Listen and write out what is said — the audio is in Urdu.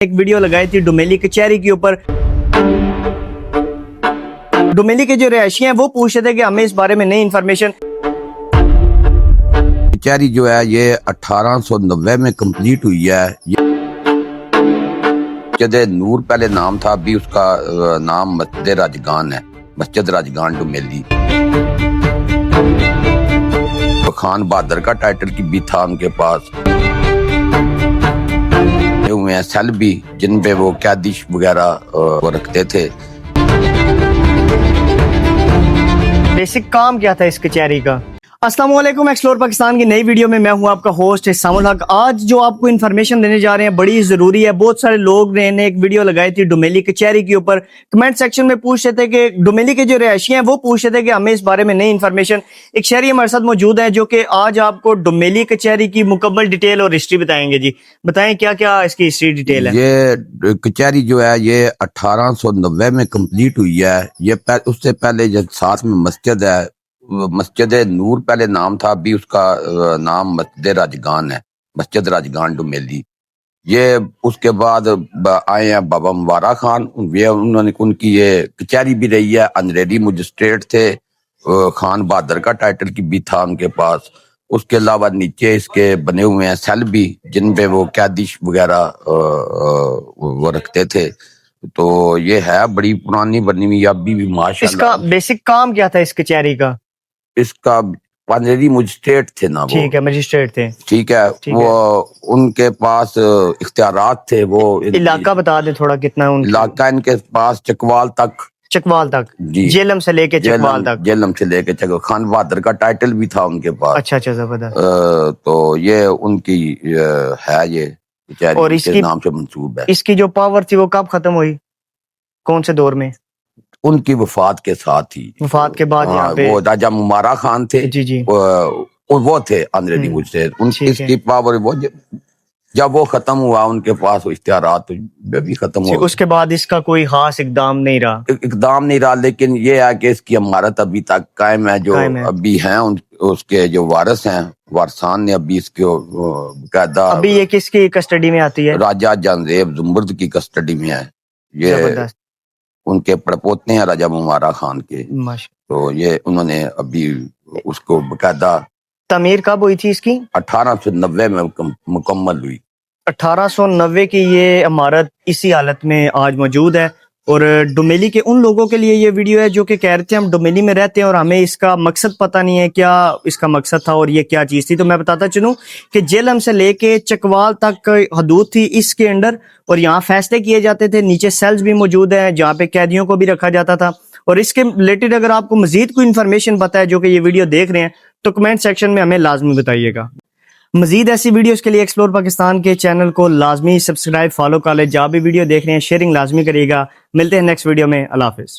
ایک ویڈیو لگائی تھی ڈومیلی کچہری کے اوپر. ڈومیلی کے جو رہائشی ہیں وہ پوچھ رہے تھے کہ ہمیں اس بارے میں نئی انفارمیشن. کچہری جو ہے یہ 1890 میں کمپلیٹ ہوئی ہے. مسجد نور پہلے نام تھا، ابھی اس کا نام مسجد راجگان ہے. مسجد راجگان ڈومیلی. خان بہادر کا ٹائٹل کی بھی تھا ان کے پاس. ہوئے ہیں سیل بھی جن پہ وہ قیدی وغیرہ رکھتے تھے. بیسک کام کیا تھا اس کچہری کا؟ السلام علیکم، ایکسپلور پاکستان کی نئی ویڈیو میں میں ہوں آپ کا ہوسٹ حسام الحق. آج جو آپ کو انفارمیشن دینے جا رہے ہیں بڑی ضروری ہے. بہت سارے لوگ نے ایک ویڈیو لگائی تھی ڈومیلی کچہری کے اوپر. کمنٹ سیکشن میں پوچھ رہے تھے کہ ڈومیلی کے جو رہائشی ہیں وہ پوچھ رہے تھے کہ ہمیں اس بارے میں نئی انفارمیشن. ایک شہری ہمارے ساتھ موجود ہیں جو کہ آج آپ کو ڈومیلی کچہری کی مکمل ڈیٹیل اور ہسٹری بتائیں گے. جی بتائیں کیا کیا اس کی ہسٹری ڈیٹیل ہے. یہ کچہری جو ہے یہ 1890 میں کمپلیٹ ہوئی ہے. یہ اس سے پہلے جو ساتھ میں مسجد ہے، مسجد نور پہلے نام تھا، ابھی اس کا نام مسجد راجگان ہے. مسجد راجگان ڈومیلی. یہ اس کے بعد آئے ہیں بابا مبارک خان. انہوں نے ان کی یہ کچہری بھی رہی ہے. انریڈی مجسٹریٹ تھے. خان بہادر کا ٹائٹل کی بھی تھا ان کے پاس. اس کے علاوہ نیچے اس کے بنے ہوئے ہیں سیل بھی جن پہ وہ قیدی وغیرہ وہ رکھتے تھے. تو یہ ہے بڑی پرانی بنی ہوئی ابھی بھی ماشاءاللہ. اس کا بیسک کام کیا تھا اس کچہری کا؟ اس کا انریڈی مجسٹریٹ تھے نا وہ. ٹھیک ہے، مجسٹریٹ تھے. ٹھیک ہے، وہ ان کے پاس اختیارات تھے. وہ علاقہ بتا دیں تھوڑا کتنا ہے علاقہ ان کے پاس چکوال تک. چکوال تک؟ جی، جیلم سے لے کے چکوال تک. جیلم سے لے کے چکوال. خان بہادر کا ٹائٹل بھی تھا ان کے پاس. اچھا اچھا، زبردست. تو یہ ان کی ہے، یہ اور اس کے نام سے منسوب ہے. اس کی جو پاور تھی وہ کب ختم ہوئی، کون سے دور میں؟ ان کی وفات کے ساتھ ہی. وفات کے بعد یہاں پہ وہ راجہ ممارا خان تھے. جی جی، وہ تھے انریڈی مجسٹریٹ. ان کی پاور وہ جب وہ ختم ہوا ان کے پاس اختیارات بھی ختم ہو. اس کے بعد اس کا کوئی خاص اقدام نہیں رہا. لیکن یہ ہے کہ اس کی عمارت ابھی تک قائم ہے. جو ابھی ہیں اس کے جو وارث ہیں، وارثان نے ابھی اس کو باقاعدہ. ابھی یہ کس کی کسٹڈی میں آتی ہے؟ راجہ جانزیب زمرد کی کسٹڈی میں ہے. یہ ان کے پڑپوتے ہیں راجہ ممارا خان کے. تو یہ انہوں نے ابھی اس کو باقاعدہ. تعمیر کب ہوئی تھی اس کی؟ 1890 میں مکمل ہوئی. 1890 کی یہ عمارت اسی حالت میں آج موجود ہے. اور ڈومیلی کے ان لوگوں کے لیے یہ ویڈیو ہے جو کہ کہہ رہے تھے ہم ڈومیلی میں رہتے ہیں اور ہمیں اس کا مقصد پتہ نہیں ہے کیا اس کا مقصد تھا اور یہ کیا چیز تھی. تو میں بتاتا چلوں کہ جیلم سے لے کے چکوال تک حدود تھی اس کے اندر، اور یہاں فیصلے کیے جاتے تھے. نیچے سیلز بھی موجود ہیں جہاں پہ قیدیوں کو بھی رکھا جاتا تھا. اور اس کے ریلیٹڈ اگر آپ کو مزید کوئی انفارمیشن پتہ ہے جو کہ یہ ویڈیو دیکھ رہے ہیں تو کمنٹ سیکشن میں ہمیں لازمی بتائیے گا. مزید ایسی ویڈیوز کے لیے ایکسپلور پاکستان کے چینل کو لازمی سبسکرائب، فالو کر لیں. جہاں بھی ویڈیو دیکھ رہے ہیں شیئرنگ لازمی کریے گا. ملتے ہیں نیکسٹ ویڈیو میں. اللہ حافظ.